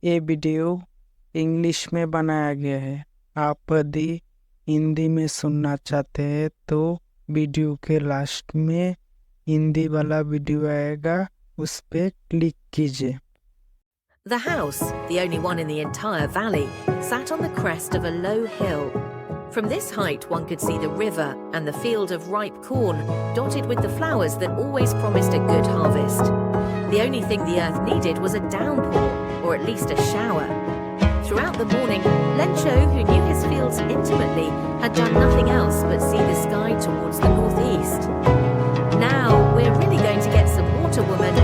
ये video English में बनाया गया है। आप यदि हिंदी में सुनना चाहते हैं तो वीडियो के लास्ट में हिंदी वाला वीडियो आएगा, उस पे क्लिक कीजिए। The house, the only one in the entire valley, sat on the crest of a low hill. From this height one could see the river and the field of ripe corn dotted with the flowers that always promised a good harvest. The only thing the earth needed was a downpour, or at least a shower. Throughout the morning, Lencho, who knew his fields intimately, had done nothing else but see the sky towards the northeast. "Now we're really going to get some water, woman."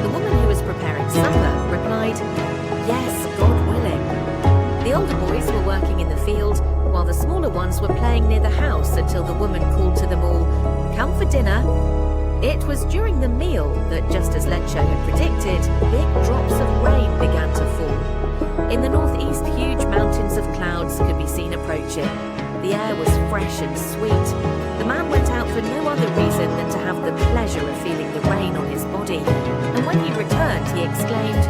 The woman who was preparing supper replied, "Yes, God willing." The older boys were working in the field, while the smaller ones were playing near the house until the woman called to them all, "Come for dinner." It was during the meal that, just as Lencho had predicted, big drops of rain began to fall. In the northeast, huge mountains of clouds could be seen approaching. The air was fresh and sweet. The man went out for no other reason than to have the pleasure of feeling the rain on his body. And when he returned, he exclaimed,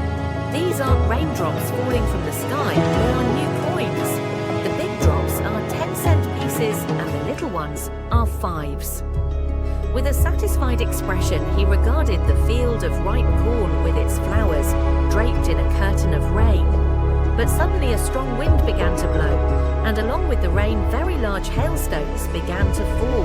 "These aren't raindrops falling from the sky, they are new coins. The big drops are 10-cent pieces and the little ones are 5s. With a satisfied expression, he regarded the field of ripe corn with its flowers draped in a curtain of rain. But suddenly a strong wind began to blow, and along with the rain, very large hailstones began to fall.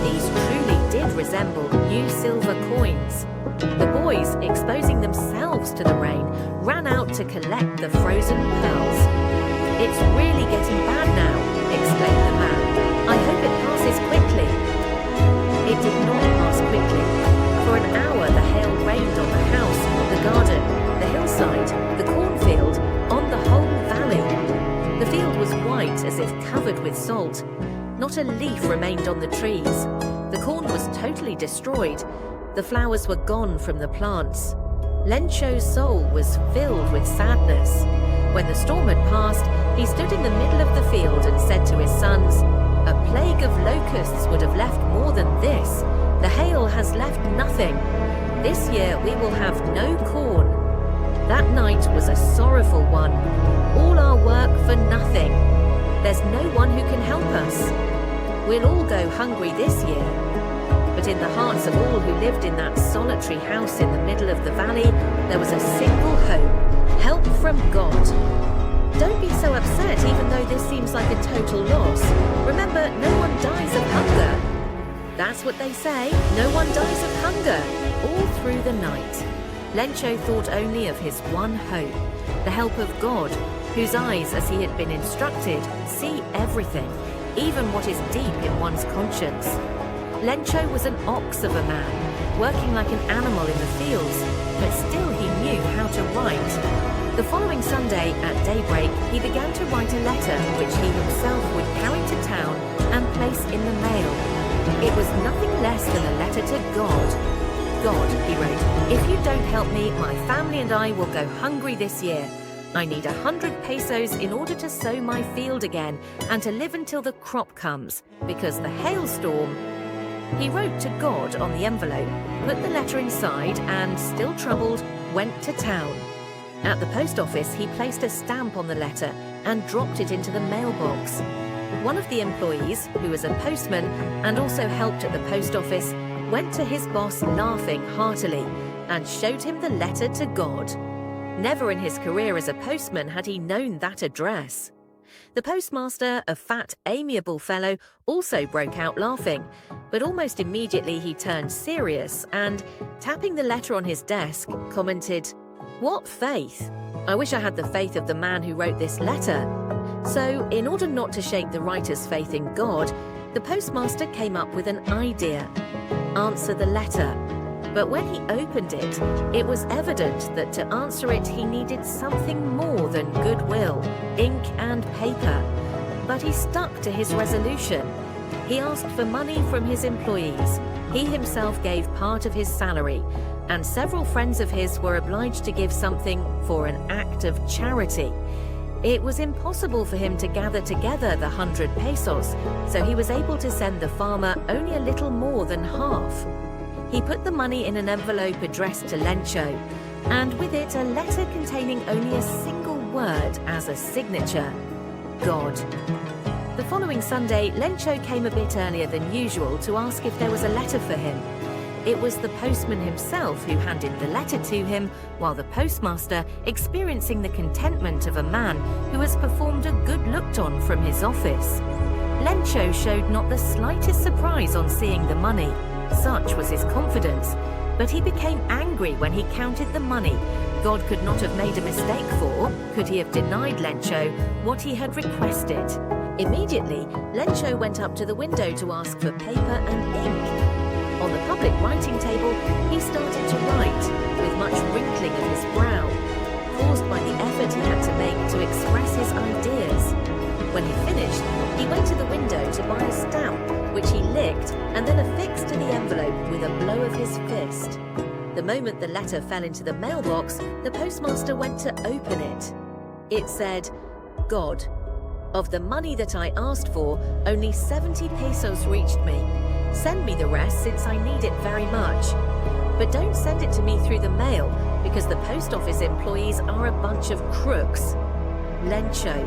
These truly did resemble new silver coins. The boys, exposing themselves to the rain, ran out to collect the frozen pearls. "It's really getting bad now," exclaimed the man. "I hope it passes quickly." It did not pass quickly. For an hour the hail rained on the house, the garden, the hillside, the cornfield, on the whole valley. The field was white as if covered with salt. Not a leaf remained on the trees. The corn was totally destroyed. The flowers were gone from the plants. Lencho's soul was filled with sadness. When the storm had passed, he stood in the middle of the field and said to his sons, "A plague of locusts would have left more than this. The hail has left nothing. This year we will have no corn." That night was a sorrowful one. All our work for nothing. There's no one who can help us. We'll all go hungry this year. But in the hearts of all who lived in that solitary house in the middle of the valley, there was a single hope: help from God. Don't be so upset even though this seems like a total loss. Remember, no one dies of hunger. That's what they say, no one dies of hunger. All through the night, Lencho thought only of his one hope, the help of God, whose eyes, as he had been instructed, see everything, even what is deep in one's conscience. Lencho was an ox of a man, working like an animal in the fields, but still he knew how to write. The following Sunday, at daybreak, he began to write a letter which he himself would carry to town and place in the mail. It was nothing less than a letter to God. "God," he wrote, "if you don't help me, my family and I will go hungry this year. I need 100 pesos in order to sow my field again and to live until the crop comes, because the hailstorm..." He wrote to God on the envelope, put the letter inside and, still troubled, went to town. At the post office, he placed a stamp on the letter and dropped it into the mailbox. One of the employees, who was a postman and also helped at the post office, went to his boss laughing heartily and showed him the letter to God. Never in his career as a postman had he known that address. The postmaster, a fat, amiable fellow, also broke out laughing, but almost immediately he turned serious and, tapping the letter on his desk, commented, "What faith? I wish I had the faith of the man who wrote this letter." So, in order not to shake the writer's faith in God, the postmaster came up with an idea: answer the letter. But when he opened it, it was evident that to answer it he needed something more than goodwill, ink and paper. But he stuck to his resolution. He asked for money from his employees. He himself gave part of his salary, and several friends of his were obliged to give something for an act of charity. It was impossible for him to gather together the 100 pesos, so he was able to send the farmer only a little more than half. He put the money in an envelope addressed to Lencho, and with it a letter containing only a single word as a signature: God. The following Sunday, Lencho came a bit earlier than usual to ask if there was a letter for him. It was the postman himself who handed the letter to him, while the postmaster, experiencing the contentment of a man who has performed a good looked-on from his office. Lencho showed not the slightest surprise on seeing the money. Such was his confidence. But he became angry when he counted the money God could not have made a mistake for, could he have denied Lencho what he had requested. Immediately, Lencho went up to the window to ask for paper and ink. On the public writing table, he started to write, with much wrinkling of his brow, caused by the effort he had to make to express his ideas. When he finished, he went to the window to buy a stamp, which he licked and then affixed to the envelope with a blow of his fist. The moment the letter fell into the mailbox, the postmaster went to open it. It said, God, of the money that I asked for, only 70 pesos reached me. Send me the rest since I need it very much. But don't send it to me through the mail because the post office employees are a bunch of crooks. Lencho.